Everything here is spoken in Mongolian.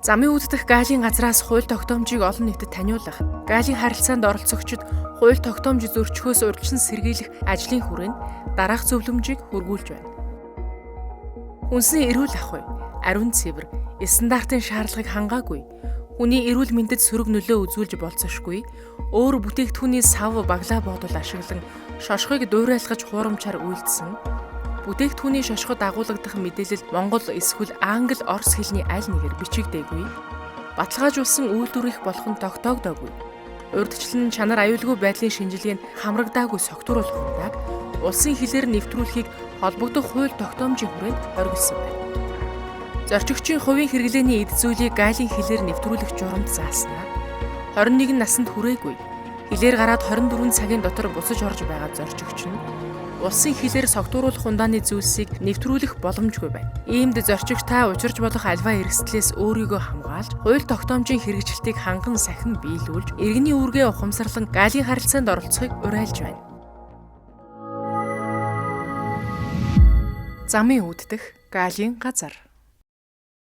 Замын үүддэх галийн газраас хууль тогтоомжийг олон нийтэд таниулах, галийн харилцаанд оролцогчид хууль тогтоомж зөрчихөөс урьдчилан сэргийлэх ажлын хүрээнд дараах зөвлөмжийг хургуулж байна. Хүнсний эрүүл ахуй, ариун цэвэр, стандартын шаардлагыг хангаагүй, хүний эрүүл мэндэд сөрөг нөлөө үзүүлж болцсошгүй, өөр бүтээгдэхүүний сав баглаа бодол ашиглан шошгыг дуурайлгаж хуурамчаар үйлдсэн, бүтээгдэхүүний шошгод агуулгадах мэдээлэл Монгол эсвэл Англи, Орос хэлний аль нэгээр бичигдээгүй, баталгаажуулсан үйлдвэрийнх болох нь тогтоогдоогүй, урьдчилан чанар аюулгүй байдлын шинжилгээнд хамрагдаагүй согтууруулах хундааг улсын хилээр нэвтрүүлэхийг холбогдох хууль тогтоомжийн хүрээнд оргилсон байна. Зорчигчийн хувийн хэрэглээний эд зүйлийг галийн хилээр нэвтрүүлэх журамд зааснаа 21 наснд хүрээгүй хилээр гараад 24 цагийн дотор бусаж орж байгаа зорчигч нь улсын хилээр согтууруулах хундааны зүйлсийг нэвтрүүлэх боломжгүй байна. Иймд зорчигч та учирч болох альва эрсдлээс өөрийгөө хамгаалж, хууль тогтоомжийн хэрэгжилтийг ханган сахин биелүүлж, иргэний үүргээ ухамсарлан галийн харилцаанд оролцохыг уриалж байна. Замын үүддэх галийн газар.